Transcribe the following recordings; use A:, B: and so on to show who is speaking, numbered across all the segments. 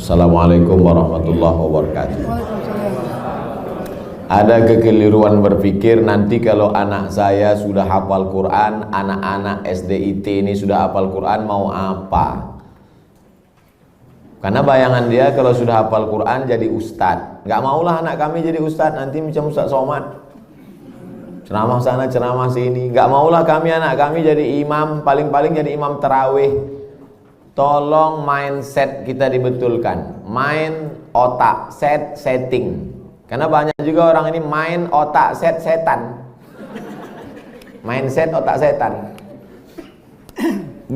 A: Assalamualaikum warahmatullahi wabarakatuh. Ada kekeliruan berpikir nanti kalau anak saya sudah hafal Quran, anak-anak SDIT ini sudah hafal Quran mau apa? Karena bayangan dia kalau sudah hafal Quran jadi ustadz. Nggak maulah anak kami jadi ustadz, nanti macam Ustadz Somad, ceramah sana ceramah sini. Nggak maulah anak kami jadi imam, paling-paling jadi imam tarawih. Tolong mindset kita dibetulkan, main otak, setting. Karena banyak juga orang ini main otak setan. Mindset otak setan.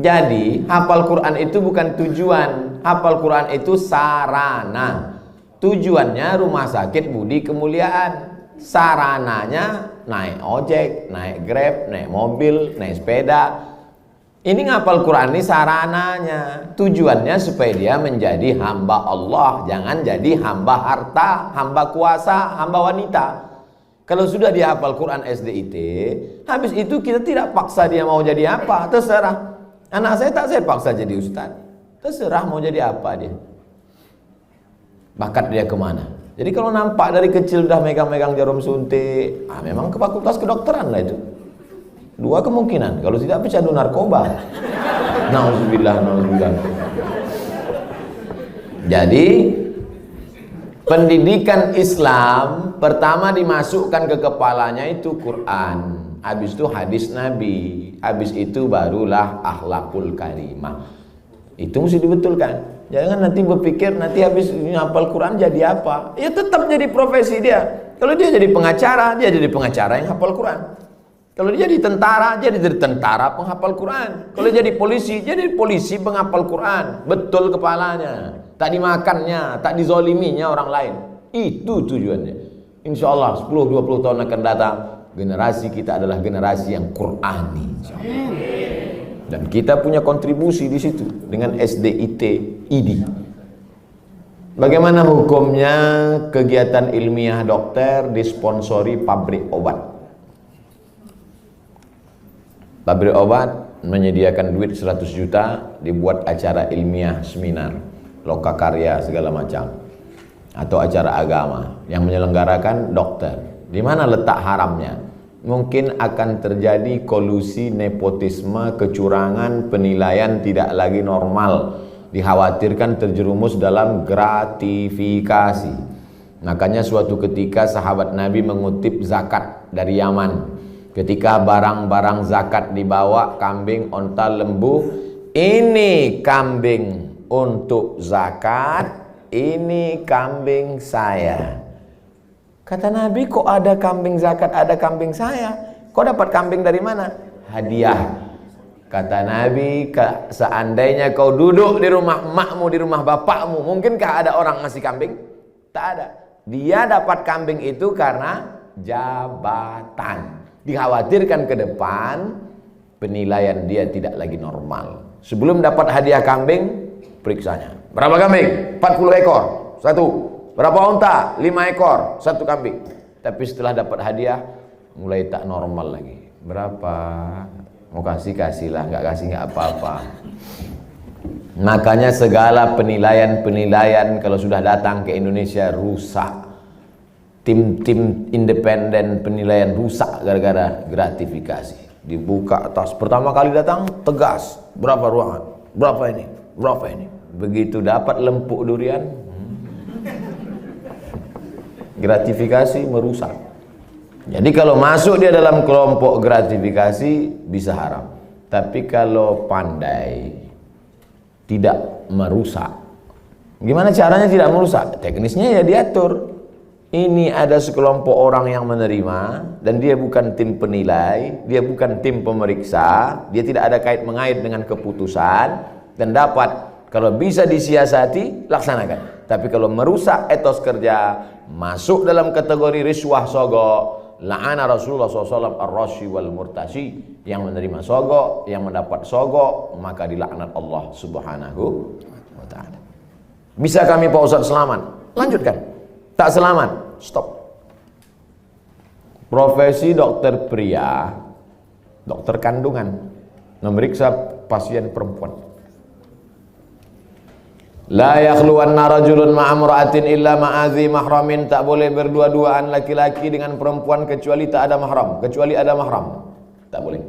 A: Jadi hafal Quran itu bukan tujuan, hafal Quran itu sarana. Tujuannya rumah sakit Budi Kemuliaan, sarananya naik ojek, naik Grab, naik mobil, naik sepeda. Ini ngapal Quran ini sarananya, tujuannya supaya dia menjadi hamba Allah, jangan jadi hamba harta, hamba kuasa, hamba wanita. Kalau sudah dia hafal Quran SDIT, habis itu kita tidak paksa dia mau jadi apa, terserah. Anak saya tak saya paksa jadi ustaz, terserah mau jadi apa dia. Bakat dia kemana? Jadi kalau nampak dari kecil udah megang-megang jarum suntik, memang ke fakultas kedokteran lah itu. Dua kemungkinan, kalau tidak pecandu narkoba. Nauzubillah. Jadi pendidikan Islam pertama dimasukkan ke kepalanya itu Quran, habis itu hadis Nabi, habis itu barulah akhlakul karimah. Itu mesti dibetulkan. Jangan nanti berpikir nanti habis hafal Quran jadi apa? Ya tetap jadi profesi dia. Kalau dia jadi pengacara, dia jadi pengacara yang hafal Quran. Kalau dia jadi tentara, dia jadi tentara penghafal Quran. Kalau jadi polisi penghafal Quran. Betul kepalanya. Tak dimakannya, tak dizoliminya orang lain. Itu tujuannya. Insya Allah 10-20 tahun akan datang, generasi kita adalah generasi yang Qurani. Dan kita punya kontribusi di situ dengan SDIT ID. Bagaimana hukumnya kegiatan ilmiah dokter disponsori pabrik obat? Pabrik obat menyediakan duit 100 juta, dibuat acara ilmiah, seminar, lokakarya segala macam, atau acara agama yang menyelenggarakan dokter. Di mana letak haramnya? Mungkin akan terjadi kolusi, nepotisme, kecurangan, penilaian tidak lagi normal. Dikhawatirkan terjerumus dalam gratifikasi. Makanya suatu ketika sahabat Nabi mengutip zakat dari Yaman. Ketika barang-barang zakat dibawa, kambing, onta, lembu, ini kambing untuk zakat, ini kambing saya. Kata Nabi, kok ada kambing zakat, ada kambing saya? Kok dapat kambing dari mana? Hadiah. Kata Nabi, seandainya kau duduk di rumah emakmu, di rumah bapakmu, mungkinkah ada orang ngasih kambing? Tak ada. Dia dapat kambing itu karena jabatan. Dikhawatirkan ke depan penilaian dia tidak lagi normal. Sebelum dapat hadiah kambing, periksanya. Berapa kambing? 40 ekor, satu. Berapa unta? 5 ekor, satu kambing. Tapi setelah dapat hadiah, mulai tak normal lagi. Berapa? Mau kasih-kasihlah, nggak kasih nggak apa-apa. Makanya segala penilaian kalau sudah datang ke Indonesia rusak. Tim-tim independen penilaian rusak gara-gara gratifikasi. Dibuka atas, pertama kali datang tegas, berapa ruangan, berapa ini. Begitu dapat lempuk durian, gratifikasi merusak. Jadi kalau masuk dia dalam kelompok gratifikasi bisa haram. Tapi kalau pandai tidak merusak, gimana caranya tidak merusak? Teknisnya ya diatur. Ini ada sekelompok orang yang menerima dan dia bukan tim penilai, dia bukan tim pemeriksa, dia tidak ada kait mengait dengan keputusan dan dapat, kalau bisa disiasati, laksanakan. Tapi kalau merusak etos kerja, masuk dalam kategori riswah sogok, la'ana Rasulullah SAW ar-rashi wal murtashi, yang menerima sogok, yang mendapat sogok, maka dilaknat Allah Subhanahu wa ta'ala. Bisa kami Pak Ustadz selamat? Lanjutkan. Tak selamat, stop. Profesi dokter pria, dokter kandungan, memeriksa pasien perempuan. La yakhluwanna rajulun ma'amra'atin illa ma'azi mahramin. Tak boleh berdua-duaan laki-laki dengan perempuan kecuali tak ada mahram, kecuali ada mahram. Tak boleh.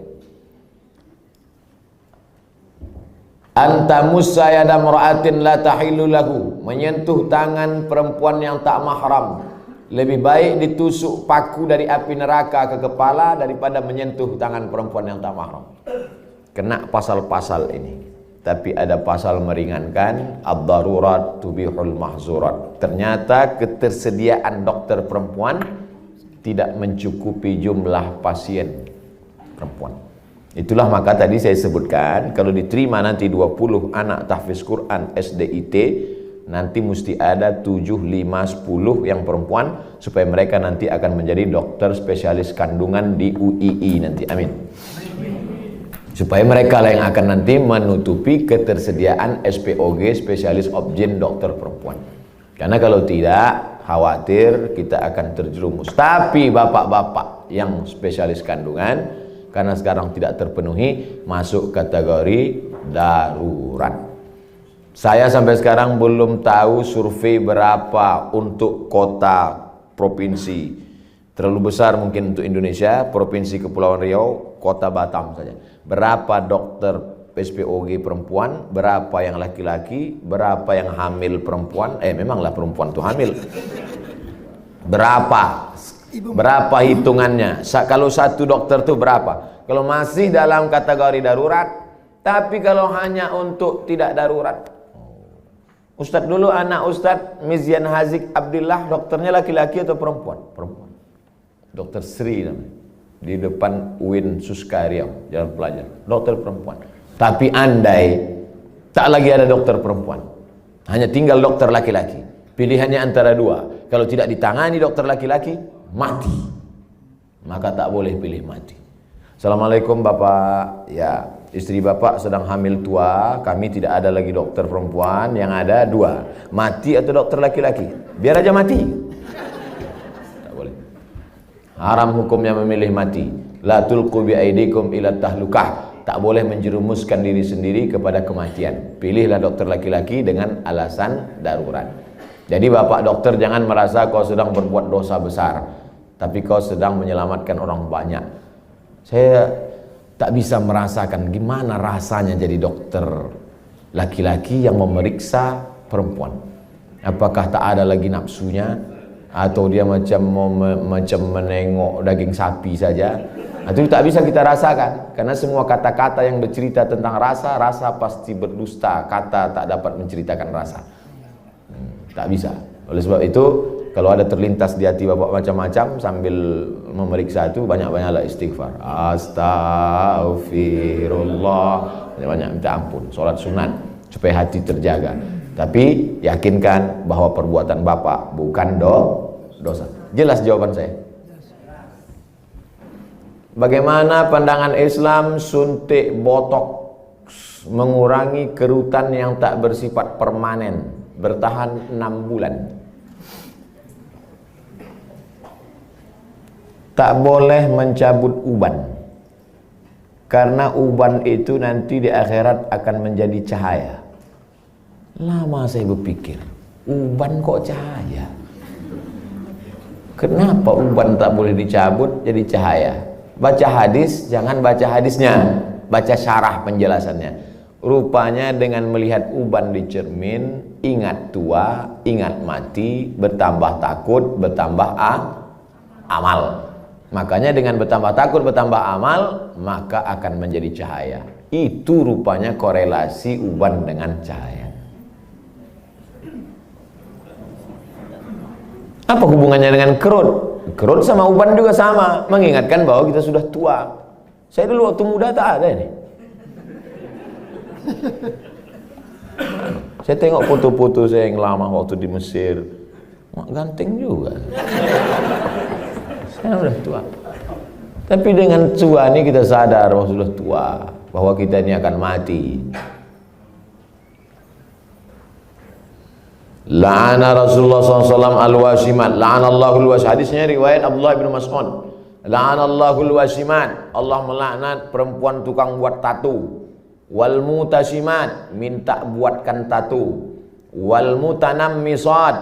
A: Anta musayyada mar'atin la tahillu lahu. Menyentuh tangan perempuan yang tak mahram lebih baik ditusuk paku dari api neraka ke kepala daripada menyentuh tangan perempuan yang tak mahram. Kena pasal-pasal ini. Tapi ada pasal meringankan, ad-darurat tubihul mahzurat. Ternyata ketersediaan dokter perempuan tidak mencukupi jumlah pasien perempuan. Itulah maka tadi saya sebutkan, kalau diterima nanti 20 anak tahfiz Quran SDIT, nanti mesti ada 7, 5, 10 yang perempuan, supaya mereka nanti akan menjadi dokter spesialis kandungan di UII nanti. Amin. Supaya mereka lah yang akan nanti menutupi ketersediaan SPOG, spesialis obgyn dokter perempuan. Karena kalau tidak, khawatir kita akan terjerumus. Tapi bapak-bapak yang spesialis kandungan, karena sekarang tidak terpenuhi, masuk kategori darurat. Saya sampai sekarang belum tahu survei berapa untuk kota provinsi. Terlalu besar mungkin untuk Indonesia, Provinsi Kepulauan Riau, Kota Batam saja. Berapa dokter SPOG perempuan, berapa yang laki-laki, berapa yang hamil perempuan, memanglah perempuan itu hamil. Berapa hitungannya? Kalau satu dokter itu berapa? Kalau masih dalam kategori darurat, tapi kalau hanya untuk tidak darurat. Ustadz dulu, anak Ustadz Mizyan Hazik Abdillah, dokternya laki-laki atau perempuan? Perempuan. Dokter Sri namanya, di depan UIN Suska Riau, Jalan Pelajar, dokter perempuan. Tapi andai tak lagi ada dokter perempuan, hanya tinggal dokter laki-laki, pilihannya antara dua. Kalau tidak ditangani dokter laki-laki, mati. Maka tak boleh pilih mati. Assalamualaikum Bapak, ya istri Bapak sedang hamil tua, kami tidak ada lagi dokter perempuan, yang ada dua, mati atau dokter laki-laki. Biar aja mati. Haram hukumnya memilih mati. La tulqu bi aidikum ila tahlukah. Tak boleh menjerumuskan diri sendiri kepada kematian. Pilihlah dokter laki-laki dengan alasan darurat. Jadi bapak dokter jangan merasa kau sedang berbuat dosa besar, tapi kau sedang menyelamatkan orang banyak. Saya tak bisa merasakan gimana rasanya jadi dokter laki-laki yang memeriksa perempuan. Apakah tak ada lagi nafsunya? Atau dia macam menengok daging sapi saja? Itu tak bisa kita rasakan, karena semua kata-kata yang bercerita tentang rasa, rasa pasti berdusta. Kata tak dapat menceritakan rasa. Tak bisa. Oleh sebab itu, kalau ada terlintas di hati bapak macam-macam sambil memeriksa itu, banyak-banyaklah istighfar. Astaghfirullah. Banyak minta ampun. Solat sunat supaya hati terjaga. Tapi yakinkan bahwa perbuatan bapak bukan dosa. Jelas jawaban saya. Bagaimana pandangan Islam suntik botox mengurangi kerutan yang tak bersifat permanen, bertahan 6 bulan? Tak boleh mencabut uban, karena uban itu nanti di akhirat akan menjadi cahaya. Lama saya berpikir, uban kok cahaya? Kenapa uban tak boleh dicabut jadi cahaya? Baca hadis, jangan baca hadisnya, baca syarah penjelasannya. Rupanya dengan melihat uban di cermin, ingat tua, ingat mati, bertambah takut, bertambah amal. Makanya dengan bertambah takut, bertambah amal, maka akan menjadi cahaya. Itu rupanya korelasi uban dengan cahaya. Apa hubungannya dengan kerut? Kerut sama uban juga sama, mengingatkan bahwa kita sudah tua. Saya dulu waktu muda tak ada ini. Saya tengok foto-foto saya yang lama waktu di Mesir, ganteng juga. Saya sudah tua. Tapi dengan tua ini kita sadar bahwa sudah tua, bahwa kita ini akan mati. La'ana Rasulullah SAW al-wasimat. La'anallahu al-wasimat. Hadisnya riwayat Abdullah bin Mas'ud. La'anallahu al-wasimat. Allah melaknat perempuan tukang buat tatu. Wal mutasimat, minta buatkan tatu. Wal mutanammisat,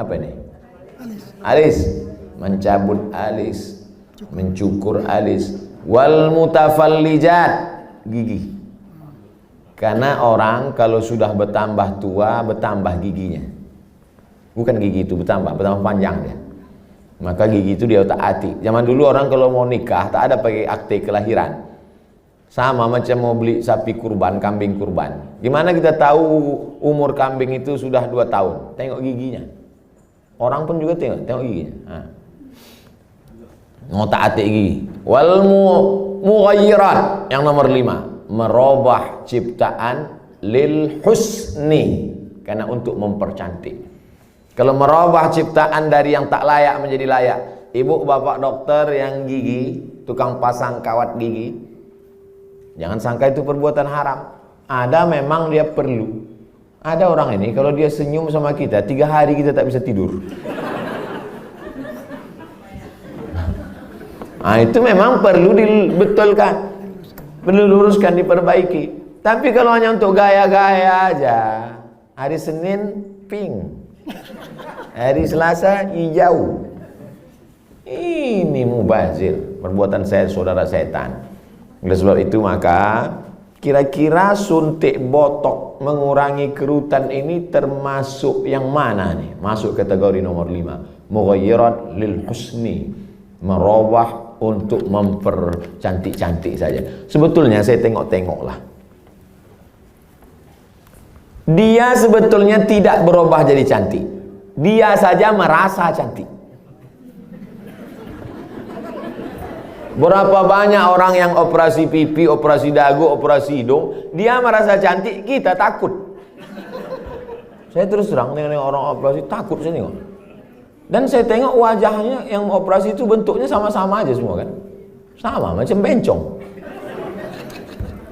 A: apa ini? Alis, mencabut alis, mencukur alis. Wal mutafallijat, gigi. Karena orang kalau sudah bertambah tua, bertambah giginya. Bukan gigi itu bertambah panjang dia. Maka gigi itu dia otak-atik. Zaman dulu orang kalau mau nikah tak ada pakai akte kelahiran. Sama macam mau beli sapi kurban, kambing kurban. Gimana kita tahu umur kambing itu sudah 2 tahun? Tengok giginya. Orang pun juga tengok giginya. Otak-atik gigi. Wal mughayyirat, yang nomor 5, merubah ciptaan lil husni, karena untuk mempercantik. Kalau merubah ciptaan dari yang tak layak menjadi layak. Ibu bapak dokter yang gigi, tukang pasang kawat gigi, jangan sangka itu perbuatan haram. Ada memang dia perlu. Ada orang ini kalau dia senyum sama kita 3 hari kita tak bisa tidur. Nah, itu memang perlu dibetulkan, perlu luruskan, diperbaiki. Tapi kalau hanya untuk gaya-gaya aja, hari Senin pink, hari Selasa hijau, ini mubazir, perbuatan saya saudara setan. Oleh sebab itu maka kira-kira suntik botok mengurangi kerutan ini termasuk yang mana nih? Masuk kategori nomor 5, mughayyirat lil husni, merubah untuk mempercantik-cantik saja. Sebetulnya saya tengok-tengoklah, dia sebetulnya tidak berubah jadi cantik, dia saja merasa cantik. Berapa banyak orang yang operasi pipi, operasi dagu, operasi hidung, dia merasa cantik, kita takut. Saya terus terang dengan orang operasi takut saya tengok. Dan saya tengok wajahnya yang operasi itu bentuknya sama-sama aja semua kan. Sama, macam bencong.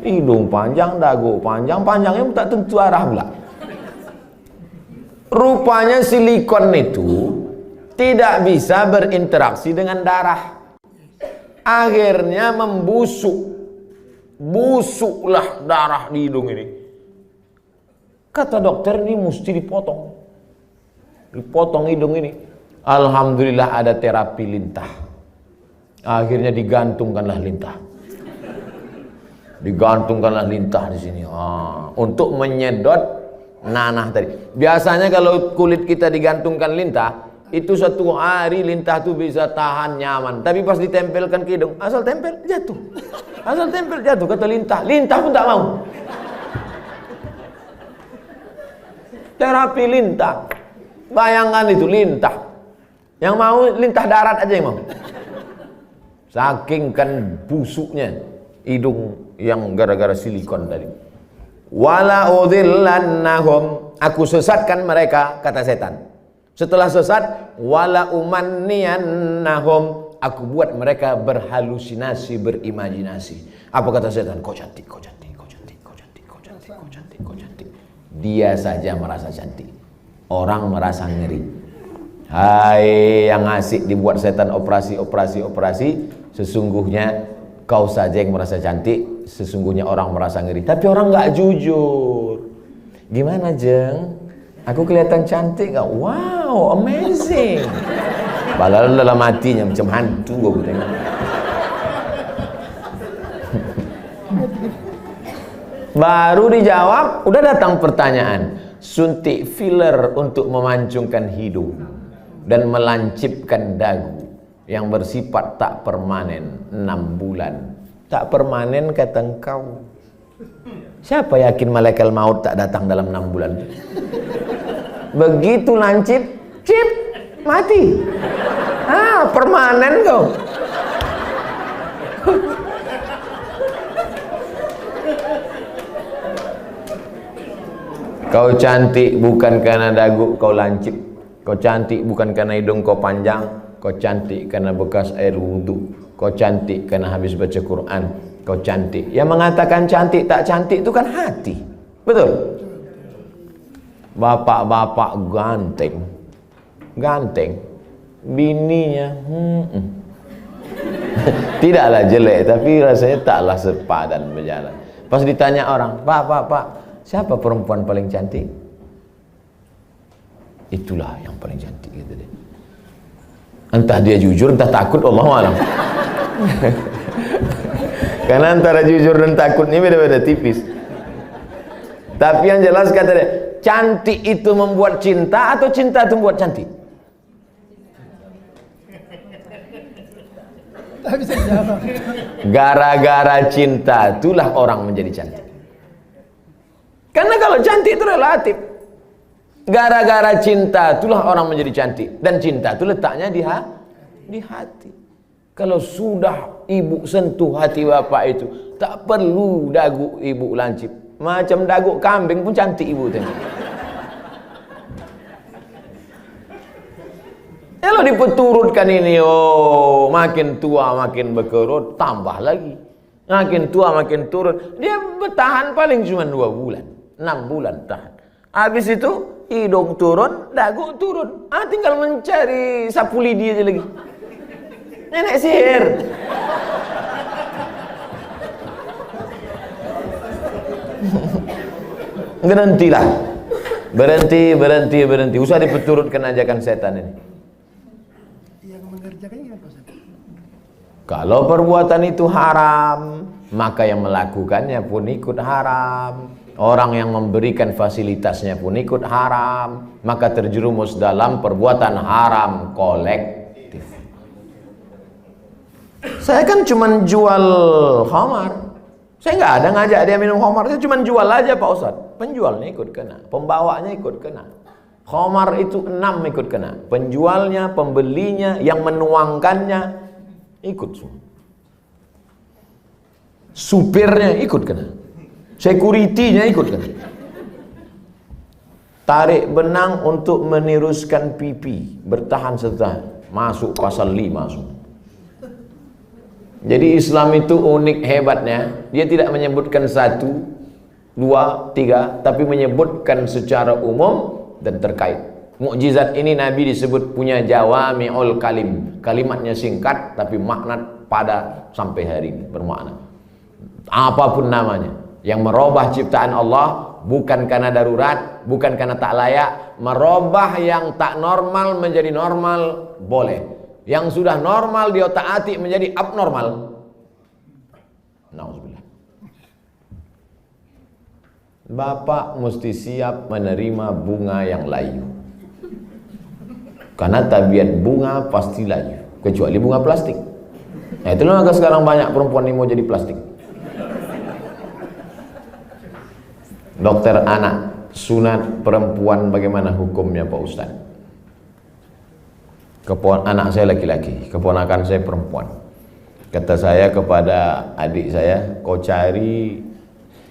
A: Hidung panjang, dagu panjang, panjangnya tak tentu arah pula. Rupanya silikon itu tidak bisa berinteraksi dengan darah. Akhirnya membusuk. Busuklah darah di hidung ini. Kata dokter, ini mesti dipotong. Dipotong hidung ini. Alhamdulillah ada terapi lintah. Akhirnya digantungkanlah lintah. Digantungkanlah lintah di sini. Untuk menyedot nanah tadi. Biasanya kalau kulit kita digantungkan lintah, itu 1 hari lintah itu bisa tahan nyaman. Tapi pas ditempelkan ke hidung, asal tempel jatuh. Asal tempel jatuh, kata lintah. Lintah pun tak mau. Terapi lintah. Bayangkan itu lintah. Yang mau lintah darat aja yang mau. Saking kan busuknya hidung yang gara-gara silikon tadi. Wala udhillannahum, aku sesatkan mereka, kata setan. Setelah sesat, wala umanniyannahum, aku buat mereka berhalusinasi, berimajinasi. Apa kata setan? Kau cantik, kau cantik, kau cantik, kau cantik, kau cantik, kau cantik, kau cantik. Dia saja merasa cantik. Orang merasa ngeri. Hai yang asik dibuat setan operasi, sesungguhnya kau saja yang merasa cantik, sesungguhnya orang merasa ngeri. Tapi orang nggak jujur. Gimana Jeng? Aku kelihatan cantik nggak? Wow, amazing. Padahal dalam hatinya macam hantu gue tengok. Baru dijawab, udah datang pertanyaan. Suntik filler untuk memancungkan hidung dan melancipkan dagu yang bersifat tak permanen 6 bulan. Tak permanen kata engkau. Siapa yakin malaikat maut tak datang dalam 6 bulan? Begitu lancip, cip, mati. Permanen kau. Kau cantik bukan karena dagu kau lancip. Kau cantik bukan karena hidung kau panjang. Kau cantik karena bekas air wudhu. Kau cantik karena habis baca Quran. Kau cantik. Yang mengatakan cantik tak cantik itu kan hati. Betul? Bapak-bapak ganteng. Ganteng. Bininya tidaklah jelek, tapi rasanya taklah sepadan berjalan. Pas ditanya orang, Pak, siapa perempuan paling cantik? Itulah yang paling cantik gitu deh. Entah dia jujur, entah takut, Allahu a'lam. Karena antara jujur dan takut ini beda-beda tipis. Tapi yang jelas kata dia, cantik itu membuat cinta atau cinta itu membuat cantik? Gara-gara cinta itulah orang menjadi cantik. Karena kalau cantik itu relatif. Gara-gara cinta itulah orang menjadi cantik. Dan cinta itu letaknya di hati. Kalau sudah ibu sentuh hati bapak itu, tak perlu dagu ibu lancip. Macam dagu kambing pun cantik ibu tengok. Kalau dipeturutkan ini, oh makin tua makin berkerut, tambah lagi. Makin tua makin turun. Dia bertahan paling cuma 2 bulan, 6 bulan tahan. Habis itu hidung turun, dagu turun. Tinggal mencari sapu lidi aja lagi. Nenek sihir. Berhentilah. Berhenti. Usah dipeturutkan ajakan setan ini.
B: Yang mengerjakannya gimana, Ustaz?
A: Kalau perbuatan itu haram, maka yang melakukannya pun ikut haram. Orang yang memberikan fasilitasnya pun ikut haram. Maka terjerumus dalam perbuatan haram kolektif. Saya kan cuma jual khamar. Saya nggak ada ngajak dia minum khamar. Saya cuma jual aja Pak Ustadz. Penjualnya ikut kena, pembawanya ikut kena. Khamar itu 6 ikut kena. Penjualnya, pembelinya, yang menuangkannya ikut semua. Supirnya ikut kena. Security-nya ikut kena. Tarik benang untuk meniruskan pipi, bertahan setahun, masuk pasal 5 semua. Jadi Islam itu unik hebatnya, dia tidak menyebutkan 1, 2, 3, tapi menyebutkan secara umum dan terkait. Mukjizat ini Nabi disebut punya jawami'ul kalim. Kalimatnya singkat tapi makna pada sampai hari ini bermakna. Apapun namanya, yang merubah ciptaan Allah bukan karena darurat, bukan karena tak layak, merubah yang tak normal menjadi normal boleh. Yang sudah normal dia taati menjadi abnormal. Nauzubillah. Bapak mesti siap menerima bunga yang layu. Karena tabiat bunga pasti layu, kecuali bunga plastik. Nah, itulah maka sekarang banyak perempuan yang mau jadi plastik. Dokter anak, sunat perempuan bagaimana hukumnya Pak Ustaz? Anak saya laki-laki, keponakan saya perempuan. Kata saya kepada adik saya, kau cari,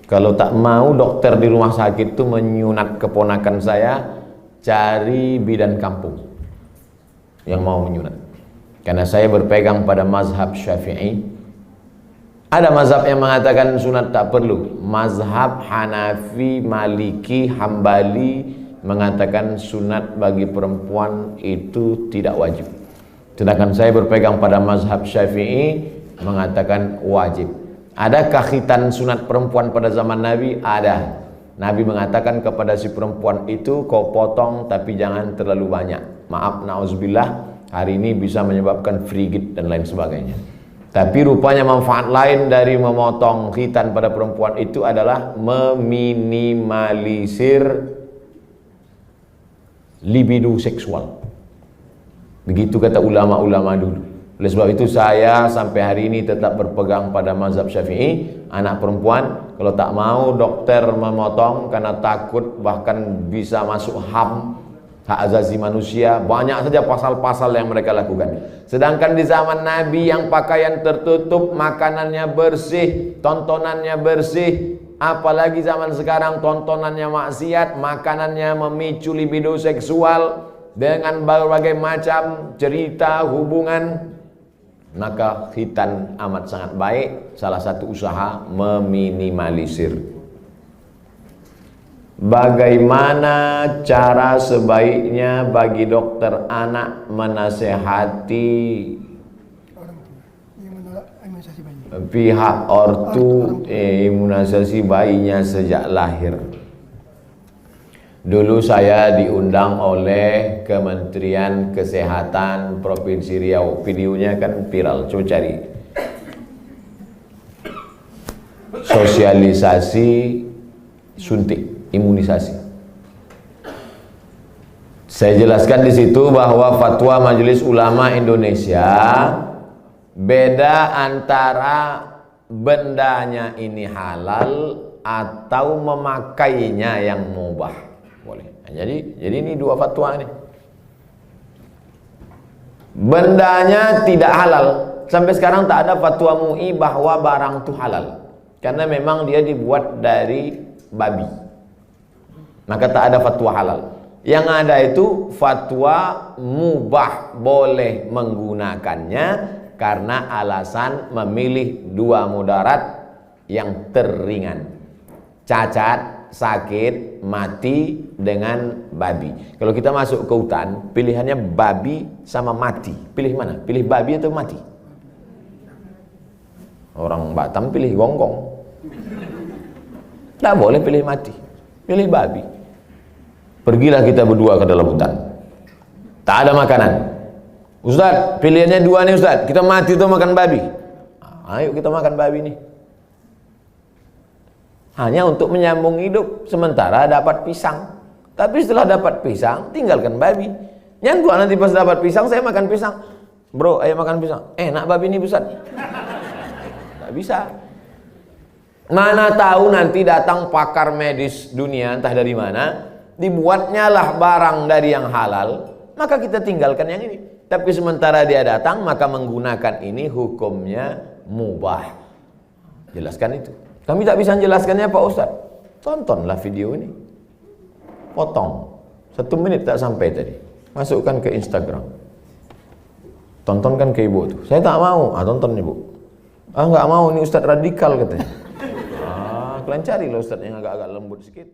A: kalau tak mau dokter di rumah sakit itu menyunat keponakan saya, cari bidan kampung yang mau menyunat. Karena saya berpegang pada mazhab Syafi'i. Ada mazhab yang mengatakan sunat tak perlu. Mazhab Hanafi, Maliki, Hambali mengatakan sunat bagi perempuan itu tidak wajib. Sedangkan saya berpegang pada mazhab Syafi'i mengatakan wajib. Adakah khitan sunat perempuan pada zaman Nabi? Ada. Nabi mengatakan kepada si perempuan itu, kau potong tapi jangan terlalu banyak. Maaf, na'udzubillah, hari ini bisa menyebabkan frigid dan lain sebagainya. Tapi rupanya manfaat lain dari memotong khitan pada perempuan itu adalah meminimalisir libido seksual. Begitu kata ulama-ulama dulu. Oleh sebab itu saya sampai hari ini tetap berpegang pada mazhab Syafi'i. Anak perempuan kalau tak mau dokter memotong karena takut bahkan bisa masuk HAM, hak asasi manusia, banyak saja pasal-pasal yang mereka lakukan. Sedangkan di zaman Nabi yang pakaian tertutup, makanannya bersih, tontonannya bersih. Apalagi zaman sekarang tontonannya maksiat, makanannya memicu libido seksual dengan berbagai macam cerita hubungan. Maka khitan amat sangat baik. Salah satu usaha meminimalisir. Bagaimana cara sebaiknya bagi dokter anak menasehati pihak ortu imunisasi bayinya sejak lahir? Dulu saya diundang oleh Kementerian Kesehatan Provinsi Riau. Videonya kan viral, coba cari. Sosialisasi suntik, imunisasi. Saya jelaskan di situ bahwa fatwa Majelis Ulama Indonesia beda antara bendanya ini halal atau memakainya yang mubah. Boleh. Nah, jadi ini dua fatwa ini. Bendanya tidak halal. Sampai sekarang tak ada fatwa MUI bahwa barang itu halal. Karena memang dia dibuat dari babi. Maka tak ada fatwa halal. Yang ada itu fatwa mubah, boleh menggunakannya karena alasan memilih dua mudarat yang teringan. Cacat, sakit, mati dengan babi. Kalau kita masuk ke hutan, pilihannya babi sama mati. Pilih mana? Pilih babi atau mati? Orang Batam pilih gonggong. Tak boleh pilih mati. Pilih babi. Pergilah kita berdua ke dalam hutan. Tak ada makanan. Ustaz, pilihannya dua nih Ustaz. Kita mati atau makan babi? Ayo kita makan babi nih. Hanya untuk menyambung hidup, sementara dapat pisang. Tapi setelah dapat pisang, tinggalkan babi. Yang tua nanti pas dapat pisang, saya makan pisang. Bro, ayo makan pisang. Enak babi ini Ustaz. Tak bisa. Mana tahu nanti datang pakar medis dunia, entah dari mana, dibuatnya lah barang dari yang halal, maka kita tinggalkan yang ini. Tapi sementara dia datang, maka menggunakan ini hukumnya mubah. Jelaskan itu. Kami tak bisa menjelaskannya Pak Ustaz. Tontonlah video ini. Potong. 1 menit tak sampai tadi. Masukkan ke Instagram. Tontonkan ke ibu tuh. Saya tak mau. Tonton ibu. Nggak mau, ini Ustaz radikal katanya. Kalian carilah Ustaz yang agak-agak lembut sedikit.